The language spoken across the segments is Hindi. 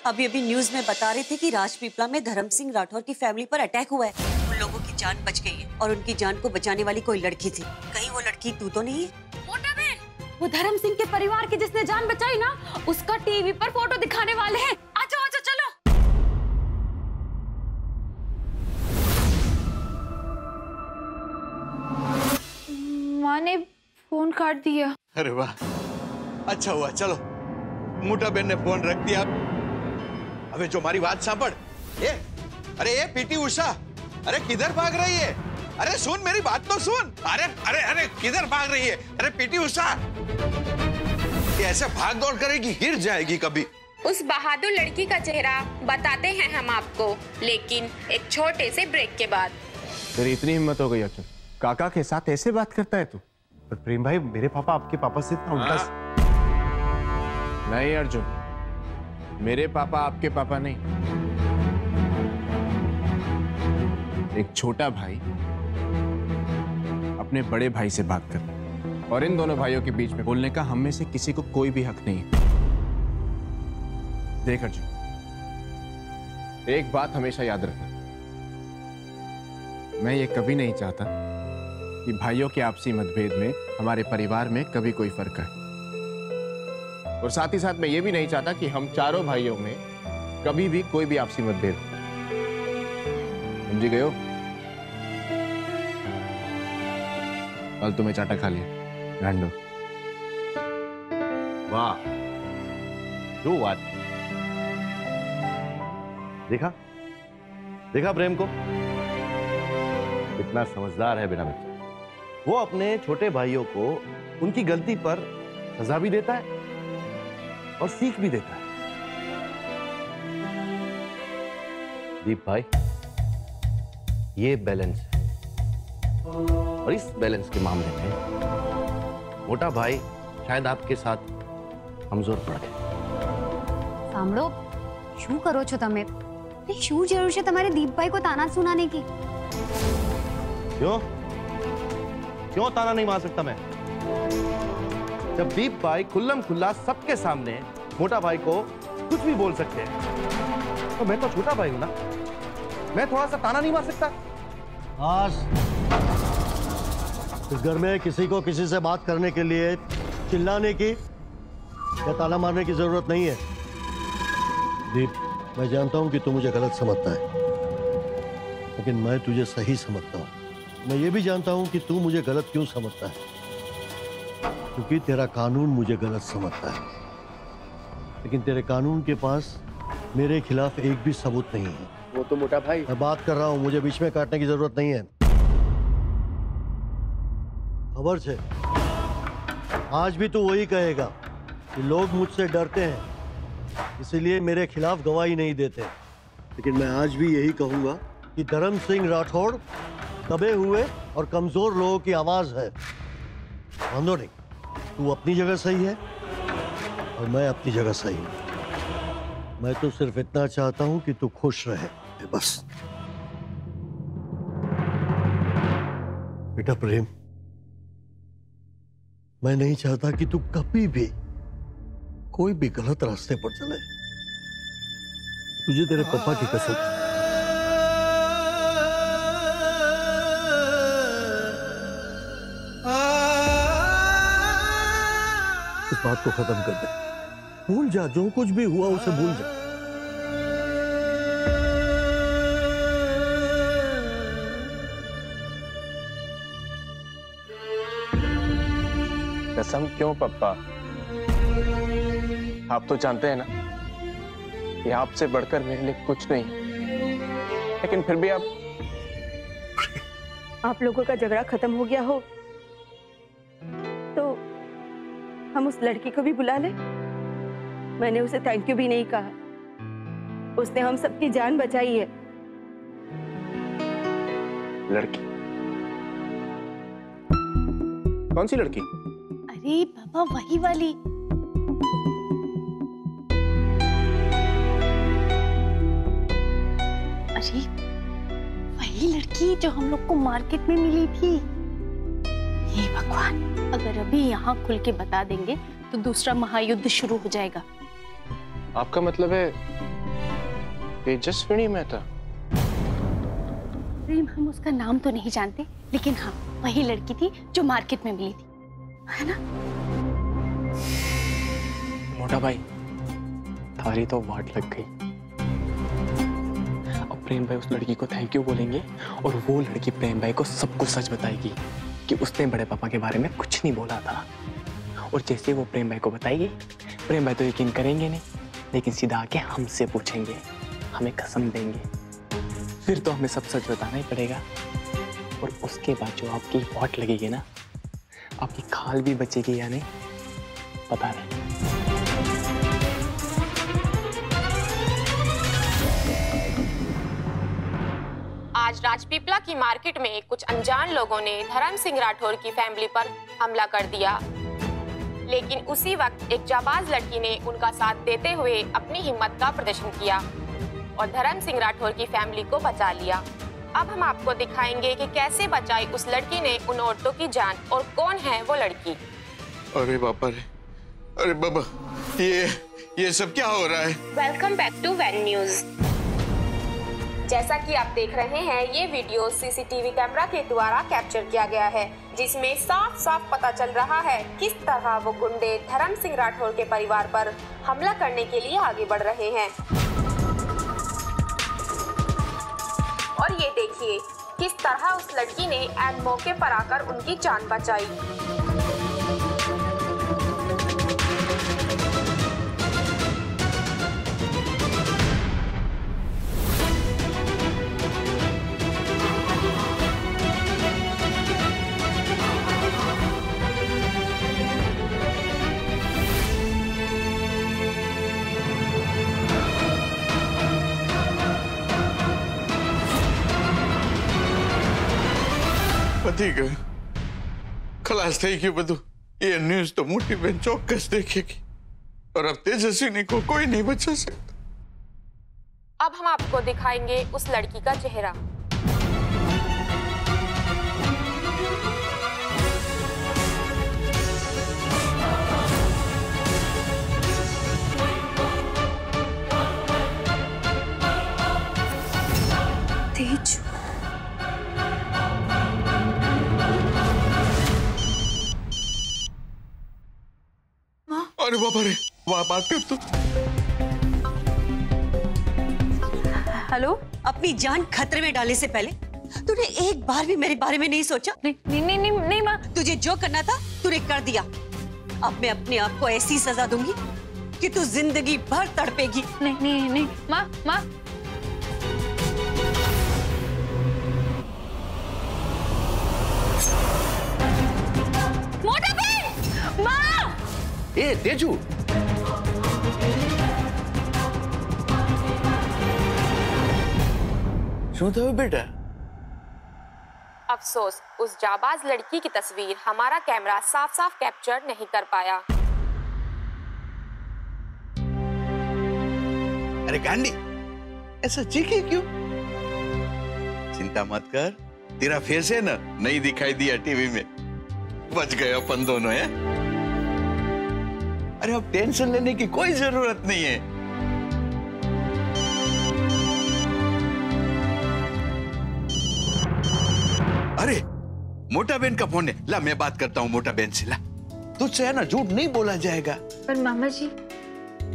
अभी अभी न्यूज में बता रहे थे कि राजपीपला में धर्म सिंह राठौर की फैमिली पर अटैक हुआ है। उन लोगों की जान बच गई है और उनकी जान को बचाने वाली कोई लड़की थी। कहीं वो लड़की तू तो नहीं है? वो धर्म सिंह के परिवार की जिसने जान बचाई ना, उसका टीवी पर फोटो दिखाने वाले हैं। आजो आजो चलो। माँ ने फोन काट दिया। अरे वाह, अच्छा हुआ। चलो, मोटा बहन ने फोन रख दिया। अबे जो हमारी बात सांपड़। अरे ये पीटी उषा, अरे किधर भाग रही है? अरे सुन, मेरी बात तो सुन। अरे अरे अरे किधर भाग रही है? अरे पीटी उषा, ये ऐसे भाग दौड़ करेगी, गिर जाएगी कभी। उस बहादुर लड़की का चेहरा बताते हैं हम आपको, लेकिन एक छोटे से ब्रेक के बाद। तेरी इतनी हिम्मत हो गई अर्जुन, काका के साथ ऐसे बात करता है तू? पर प्रेम भाई, मेरे पापा आपके पापा से इतना उल्टा नहीं अर्जुन, मेरे पापा आपके पापा नहीं। एक छोटा भाई अपने बड़े भाई से बात करता है और इन दोनों भाइयों के बीच में बोलने का हम में से किसी को कोई भी हक नहीं है। देख अर्जुन, एक बात हमेशा याद रखना, मैं ये कभी नहीं चाहता कि भाइयों के आपसी मतभेद में हमारे परिवार में कभी कोई फर्क आए, और साथ ही साथ मैं ये भी नहीं चाहता कि हम चारों भाइयों में कभी भी कोई भी आपसी मतभेद हो। समझी गए हो? कल तुम्हें चाटा खा लिया गांडो। वाह, जो बात। देखा देखा प्रेम को, कितना समझदार है बिना बच्चा। वो अपने छोटे भाइयों को उनकी गलती पर सजा भी देता है और सीख भी देता है। दीप भाई, ये बैलेंस है, और इस बैलेंस के मामले में मोटा भाई शायद आपके साथ कमजोर पड़ गए। સાંભળો, શું કરો છો તમે? શું જરૂર છે તમારે દીપભાઈ को ताना सुनाने की? क्यों क्यों ताना नहीं मार सकता मैं? जब दीप भाई खुल्लम खुल्ला सबके सामने मोटा भाई को कुछ भी बोल सकते हैं, तो मैं तो छोटा भाई हूं ना, मैं थोड़ा सा ताना नहीं मार सकता? आज इस घर में किसी को किसी से बात करने के लिए चिल्लाने की या ताना मारने की जरूरत नहीं है। दीप, मैं जानता हूं कि तू मुझे गलत समझता है, लेकिन मैं तुझे सही समझता हूं। मैं ये भी जानता हूं कि तू मुझे गलत क्यों समझता है, क्योंकि तेरा कानून मुझे गलत समझता है। लेकिन तेरे कानून के पास मेरे खिलाफ एक भी सबूत नहीं है। वो तो मोटा भाई, मैं बात कर रहा हूं, मुझे बीच में काटने की जरूरत नहीं है। खबर छे, आज भी तू वही कहेगा कि लोग मुझसे डरते हैं, इसीलिए मेरे खिलाफ गवाही नहीं देते। लेकिन मैं आज भी यही कहूंगा कि धर्म सिंह राठौड़ दबे हुए और कमजोर लोगों की आवाज है। वांदो नहीं, तू अपनी जगह सही है और मैं अपनी जगह सही हूं। मैं तो सिर्फ इतना चाहता हूं कि तू खुश रहे, बस। बेटा प्रेम, मैं नहीं चाहता कि तू कभी भी कोई भी गलत रास्ते पर चले। तुझे तेरे पापा की कसम, इस बात को खत्म कर दे। भूल जा, जो कुछ भी हुआ उसे भूल जा। कसम क्यों पप्पा? आप तो जानते हैं ना कि आपसे बढ़कर मेरे लिए कुछ नहीं, लेकिन फिर भी आप लोगों का झगड़ा खत्म हो गया हो तो हम उस लड़की को भी बुला ले। मैंने उसे थैंक यू भी नहीं कहा, उसने हम सबकी जान बचाई है। लड़की? कौन सी लड़की? अरे पापा, वही वाली। अरे वही लड़की जो हम लोग को मार्केट में मिली थी। हे भगवान, अगर अभी यहाँ खुल के बता देंगे तो दूसरा महायुद्ध शुरू हो जाएगा। आपका मतलब है तेजस्विनी मेहता? प्रेम, हम उसका नाम तो नहीं जानते, लेकिन हाँ, वही लड़की थी जो मार्केट में मिली थी, है ना? मोटा भाई, थारी तो वाट लग गई। अब प्रेम भाई उस लड़की को थैंक यू बोलेंगे और वो लड़की प्रेम भाई को सब कुछ सच बताएगी कि उसने बड़े पापा के बारे में कुछ नहीं बोला था। और जैसे वो प्रेम भाई को बताएगी, प्रेम भाई तो यकीन करेंगे नहीं, लेकिन सीधा आके हमसे पूछेंगे, हमें कसम देंगे। फिर तो हमें सब सच बताना ही पड़ेगा। और उसके बाद जो आपकी वाट लगेगी ना, आपकी खाल भी बचेगी या नहीं पता नहीं। आज राजपीपला की मार्केट में कुछ अनजान लोगों ने धर्म सिंह राठौर की फैमिली पर हमला कर दिया, लेकिन उसी वक्त एक जाबाज लड़की ने उनका साथ देते हुए अपनी हिम्मत का प्रदर्शन किया और धर्म सिंह राठौर की फैमिली को बचा लिया। अब हम आपको दिखाएंगे कि कैसे बचाई उस लड़की ने उन औरतों की जान और कौन है वो लड़की। अरे बाबा रे, अरे बाबा, ये सब क्या हो रहा है? वेलकम बैक टू वेन न्यूज। जैसा कि आप देख रहे हैं, ये वीडियो सीसीटीवी कैमरा के द्वारा कैप्चर किया गया है, जिसमें साफ साफ पता चल रहा है किस तरह वो गुंडे धर्म सिंह राठौर के परिवार पर हमला करने के लिए आगे बढ़ रहे हैं। और ये देखिए किस तरह उस लड़की ने ऐन मौके पर आकर उनकी जान बचाई। पति गए, खलास થઈ ગયું બધું। ये न्यूज तो मोटी बहन चौकस देखेगी और अब तेजस्विनी को कोई नहीं बचा सकता। अब हम आपको दिखाएंगे उस लड़की का चेहरा। तेज, अरे बाबा रे, वाह बात कर तू। हेलो, अपनी जान खतरे में डालने से पहले तूने एक बार भी मेरे बारे में नहीं सोचा? नहीं माँ। तुझे जो करना था तूने कर दिया। अब मैं अपने आप को ऐसी सजा दूंगी कि तू जिंदगी भर तड़पेगी। नहीं माँ। मोटा बहन, माँ। ए तेजू, શું થયું બેટા? अफसोस, उस जाबाज लड़की की तस्वीर हमारा कैमरा साफ साफ कैप्चर नहीं कर पाया। अरे गांडी, ऐसा चीखे क्यों? चिंता मत कर, तेरा फेस है ना, नहीं दिखाई दिया टीवी में, बच गए अपन दोनों हैं। अरे अब टेंशन लेने की कोई जरूरत नहीं है। अरे मोटा बहन का फोन है, ला मैं बात करता हूँ मोटा बहन से। ला, तुझसे है ना झूठ नहीं बोला जाएगा। पर मामा जी,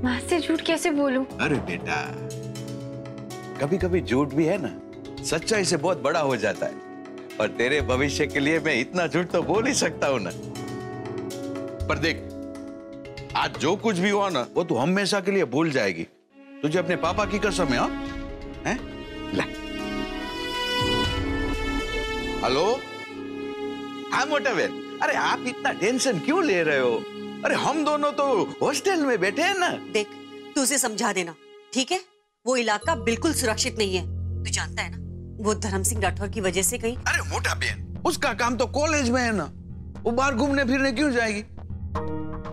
माँ से झूठ कैसे बोलूं? अरे बेटा, कभी कभी झूठ भी है ना, सच्चाई से बहुत बड़ा हो जाता है। और तेरे भविष्य के लिए मैं इतना झूठ तो बोल ही सकता हूँ ना। पर देख, आज जो कुछ भी हुआ ना, वो तू हमेशा के लिए भूल जाएगी। तुझे अपने पापा की कसम है। हाँ, हैं? ला। हेलो, हाँ मोटा बहन, अरे आप इतना टेंशन क्यों ले रहे हो? अरे हम दोनों तो हॉस्टल में बैठे हैं ना। देख, तू उसे समझा देना, ठीक है? वो इलाका बिल्कुल सुरक्षित नहीं है। तू जानता है ना, वो धर्म सिंह राठौर की वजह से कहीं। अरे मोटा बहन, उसका काम तो कॉलेज में है ना, वो बाहर घूमने फिरने क्यों जाएगी?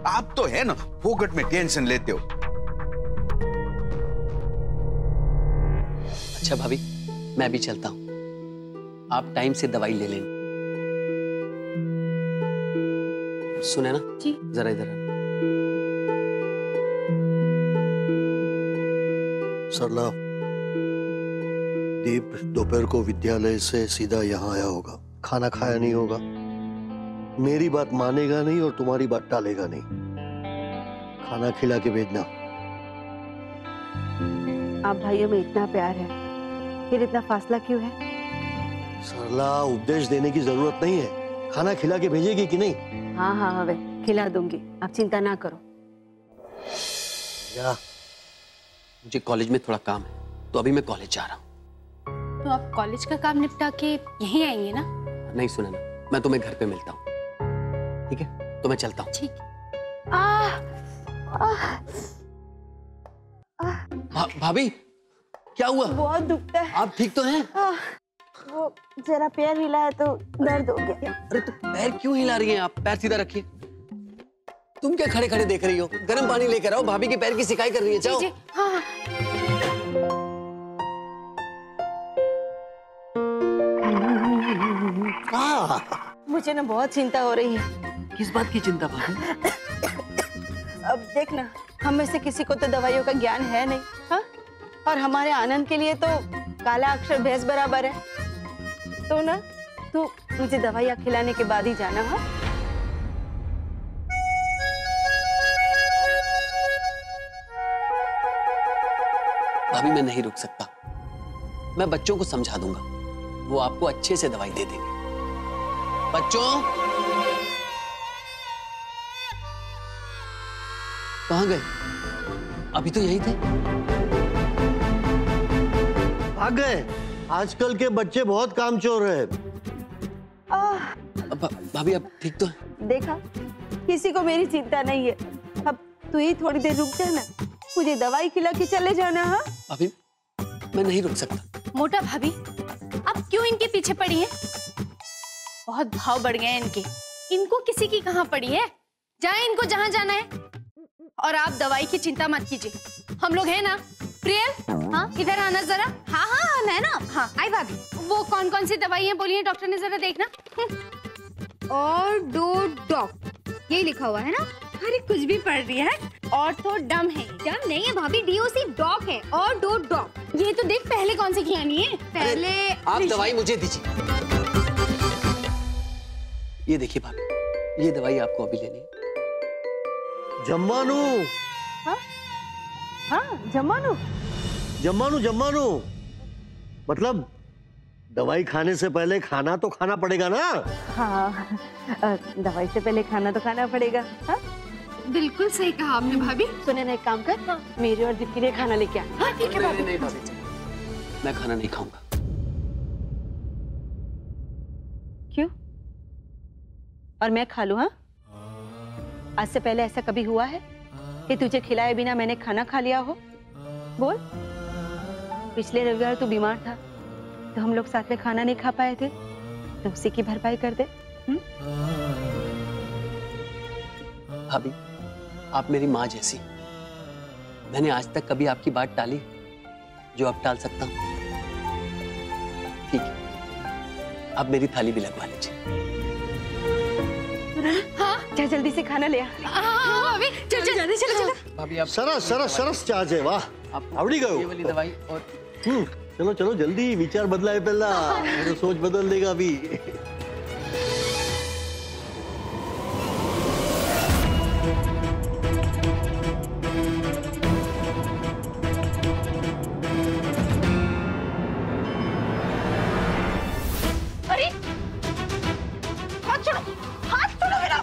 आप तो है ना फोकट में टेंशन लेते हो। अच्छा भाभी, मैं भी चलता हूँ, आप टाइम से दवाई ले लें। सुने ना जी, जरा इधर सरला, दीप दोपहर को विद्यालय से सीधा यहाँ आया होगा, खाना खाया नहीं होगा, मेरी बात मानेगा नहीं और तुम्हारी बात टालेगा नहीं। खाना खिला के भेजना। आप भाइयों में इतना प्यार है, फिर इतना फासला क्यों है? सरला, उपदेश देने की जरूरत नहीं है। खाना खिला के भेजेगी कि नहीं? हाँ हाँ हाँ, खिला दूंगी, आप चिंता ना करो। या मुझे कॉलेज में थोड़ा काम है, तो अभी मैं कॉलेज जा रहा हूँ। तो आप कॉलेज का काम निपटा के यहीं आएंगे ना? नहीं सुना ना, मैं तुम्हें घर पे मिलता हूँ। ठीक है, तो मैं चलता हूँ। ठीक। भाभी, क्या हुआ? बहुत दुखता है। आप ठीक तो हैं? वो जरा पैर हिलाया तो दर्द हो गया। अरे तो पैर क्यों हिला रही हैं आप? पैर सीधा रखिए। तुम क्या खड़े खड़े देख रही हो? गर्म पानी लेकर आओ, भाभी के पैर की सिकाई कर रही है। जाओ। जी, हाँ। मुझे ना बहुत चिंता हो रही है। किस बात की चिंता भाभी? अब देख ना, हम में से किसी को तो दवाइयों का ज्ञान है नहीं, हाँ? और हमारे आनंद के लिए तो काला अक्षर भैंस बराबर है। तो ना तू मुझे दवाइयाँ खिलाने के बाद ही जाना। हाँ, भाभी मैं नहीं रुक सकता। मैं बच्चों को समझा दूंगा, वो आपको अच्छे से दवाई दे देंगे। बच्चों, कहाँ गए? अभी तो यही थे। भाग गए। आजकल के बच्चे बहुत कामचोर हैं। भाभी अब ठीक तो है? देखा, किसी को मेरी चिंता नहीं है। अब तू ही थोड़ी देर रुक जाना, मुझे दवाई खिला के चले जाना। हाँ भाभी, मैं नहीं रुक सकता। मोटा भाभी, आप क्यों इनके पीछे पड़ी हैं? बहुत भाव बढ़ गए हैं इनके। इनको किसी की कहाँ पड़ी है? जाए इनको जहाँ जाना है। और आप दवाई की चिंता मत कीजिए, हम लोग हैं ना। प्रियल, हाँ इधर आना जरा। हाँ हाँ मैं ना, हाँ आई भाभी। वो कौन कौन सी दवाइयाँ बोली हैं डॉक्टर ने, जरा देखना। और डो डॉक, यही लिखा हुआ है ना? अरे कुछ भी पढ़ रही है। ऑर्थोडम है। डम नहीं है भाभी, डीओसी डॉक है। और डो डॉक, ये तो देख पहले कौन सी खिलानी है। पहले आप दवाई मुझे दीजिए। ये देखिए भाभी, ये दवाई आपको अभी लेनी है। जम्मानू। हाँ हाँ, जम्मानू। जम्मानू जम्मानू मतलब दवाई खाने से पहले खाना तो खाना पड़ेगा ना? हाँ, दवाई से पहले खाना तो खाना पड़ेगा। हाँ? बिल्कुल सही कहा आपने भाभी। सुने ना, एक काम कर, हाँ। मेरे और दीप के लिए खाना लेके आ। हाँ ठीक है भाभी। नहीं भाभी, मैं खाना नहीं खाऊंगा। क्यों? और मैं खा लूं? हाँ, आज से पहले ऐसा कभी हुआ है कि तुझे खिलाए बिना मैंने खाना खा लिया हो? बोल। पिछले रविवार तू बीमार था तो हम लोग साथ में खाना नहीं खा पाए थे, तो उसी की भरपाई कर दे। भाभी, आप मेरी माँ जैसी। मैंने आज तक कभी आपकी बात टाली जो अब टाल सकता हूँ? ठीक है, अब मेरी थाली भी लगवा लीजिए। हाँ, जा जल्दी से खाना ले आ। हाँ भाभी, चल जल्दी चल। भाभी आप सरस सरस सरस चाचे, वाह, आवड़ी गयो। ये वाली दवाई और चलो चलो जल्दी, विचार बदलाए पहला, मेरी सोच बदल देगा अभी। अरे हाथ छोड़ो, हाथ छोड़ो मेरा।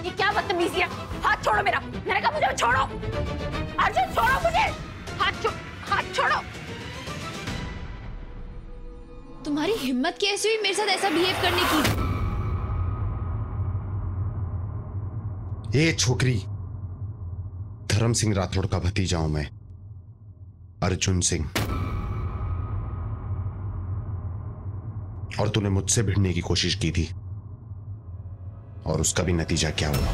ये क्या बदतमीजी है? हाथ छोड़ो मेरा। मैंने कहा मुझे छोड़ो। अर्जुन छोड़ो मुझे। हाथ छोड़ो। तुम्हारी हिम्मत कैसे हुई मेरे साथ ऐसा बिहेव करने की? ये छोकरी, धर्म सिंह राठौड़ का भतीजा हूं मैं, अर्जुन सिंह। और तूने मुझसे भिड़ने की कोशिश की थी, और उसका भी नतीजा क्या हुआ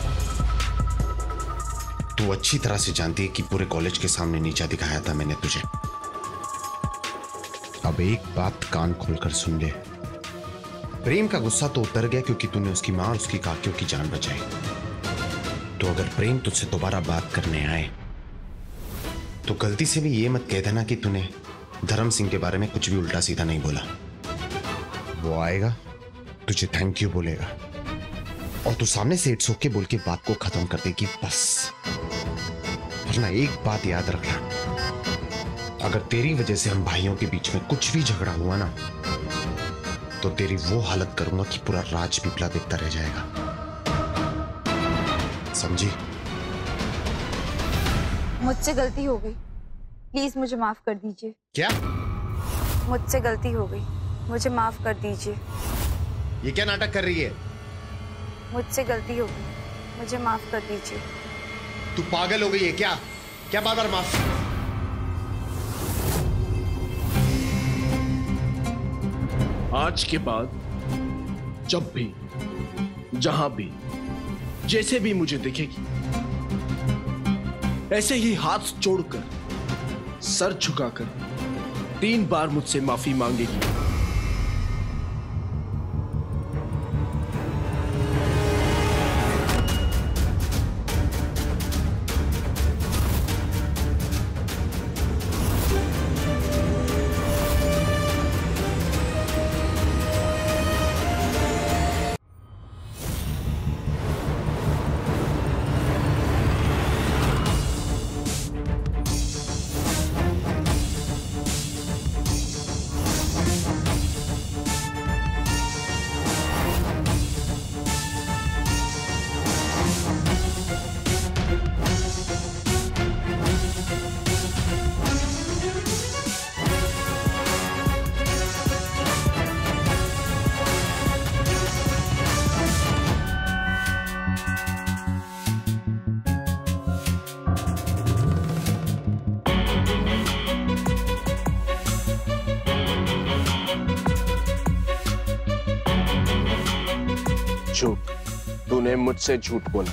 तू अच्छी तरह से जानती है कि पूरे कॉलेज के सामने नीचा दिखाया था मैंने तुझे। अब एक बात कान खोलकर सुन ले, प्रेम का गुस्सा तो उतर गया क्योंकि तूने उसकी मां और उसकी काकियों की जान बचाई। तो अगर प्रेम तुझसे दोबारा बात करने आए तो गलती से भी ये मत कह देना कि तूने धर्म सिंह के बारे में कुछ भी उल्टा सीधा नहीं बोला। वो आएगा, तुझे थैंक यू बोलेगा और तू सामने से इट्स ओके बोल के बात को खत्म कर देगी बस। वरना एक बात याद रखना, अगर तेरी वजह से हम भाइयों के बीच में कुछ भी झगड़ा हुआ ना, तो तेरी वो हालत करूंगा कि पूरा राजपीपला देखता रह जाएगा, समझी? मुझसे गलती हो गई, प्लीज मुझे माफ कर दीजिए। क्या? मुझसे गलती हो गई, मुझे माफ कर दीजिए। ये क्या नाटक कर रही है? मुझसे गलती हो गई, मुझे माफ कर दीजिए। तू पागल हो गई है क्या? क्या बार बार माफ? आज के बाद जब भी, जहां भी, जैसे भी मुझे दिखेगी, ऐसे ही हाथ जोड़कर, सर झुकाकर 3 बार मुझसे माफी मांगेगी। झूठ, तूने मुझसे झूठ बोला।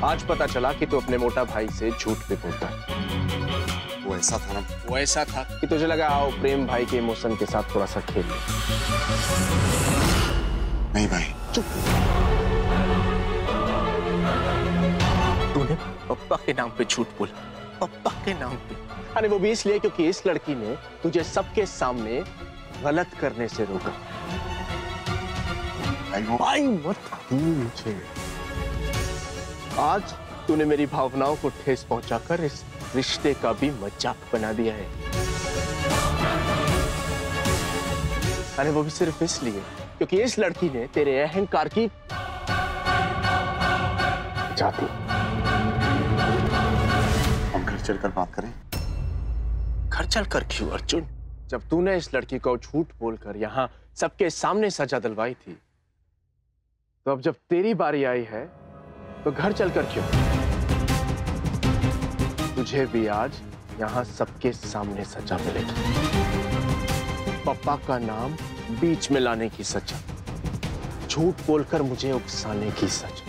आज पता चला कि तू अपने मोटा भाई से झूठ भी बोलता है। वो ऐसा था ना? वो ऐसा था कि तुझे लगा आओ प्रेम भाई के इमोशन के साथ थोड़ा सा खेल ले। नहीं भाई, चुप। तूने पप्पा के नाम पे झूठ बोला, पप्पा के नाम पे। अरे वो भी इसलिए क्योंकि इस लड़की ने तुझे सबके सामने गलत करने से रोका। भाई मत मुझे। आज तूने मेरी भावनाओं को ठेस पहुंचाकर इस रिश्ते का भी मजाक बना दिया है। अरे वो भी सिर्फ इसलिए क्योंकि इस लड़की ने तेरे अहंकार की जाती। हम घर चलकर बात करें? घर चलकर क्यों अर्जुन? जब तूने इस लड़की को झूठ बोलकर यहां सबके सामने सजा दिलवाई थी, तो अब जब तेरी बारी आई है तो घर चलकर क्यों? तुझे भी आज यहां सबके सामने सजा मिलेगी। पप्पा का नाम बीच में लाने की सजा, झूठ बोलकर मुझे उकसाने की सजा।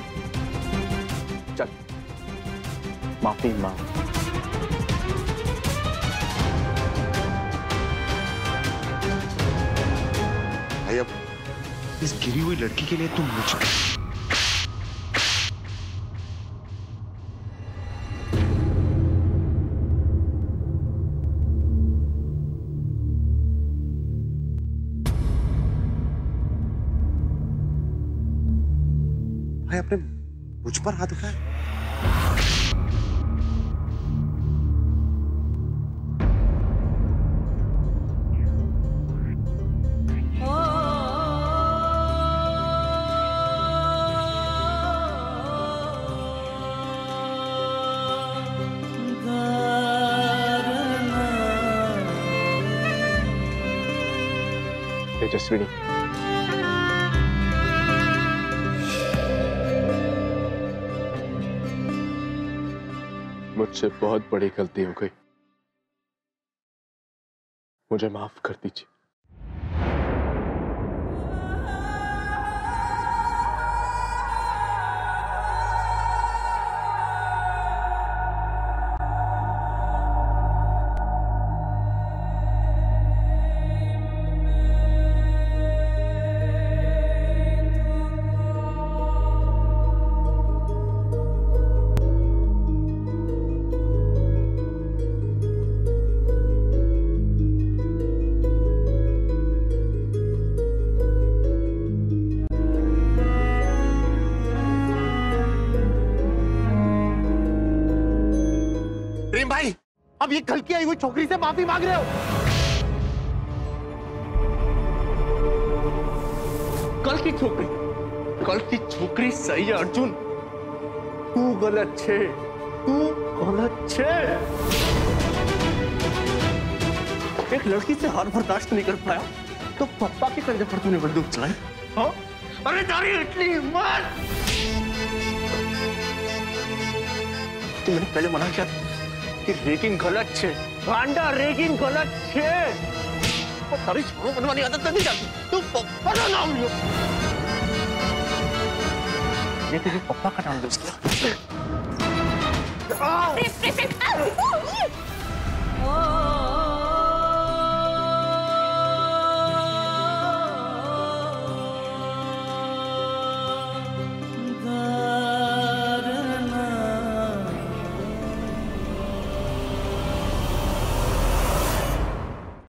चल माफी मांग। भाई अब इस गिरी हुई लड़की के लिए तुम मुझ भाई अपने मुझ पर हाथ उठाया। तेजस्विनी, मुझसे बहुत बड़ी गलती हो गई, मुझे माफ कर दीजिए। अब ये कल की आई हुई छोकरी से माफी मांग रहे हो? कल की छोकरी सही है अर्जुन, तू गलत छे, तू गलत छे। एक लड़की से हार बर्दाश्त नहीं कर पाया तो पप्पा के कंधे पर तूने बंदूक चलाई। हाँ? अरे तारी इतनी हिम्मत! तो मैंने पहले मना किया कि रेगिंग गलत छे, गांडा रेगिंग गलत छे। और तारी छोड़ो बनवानी आदत नहीं जाती, तू पप्पा का नाम लियो। ये तेरे पप्पा का नाम दे उसका।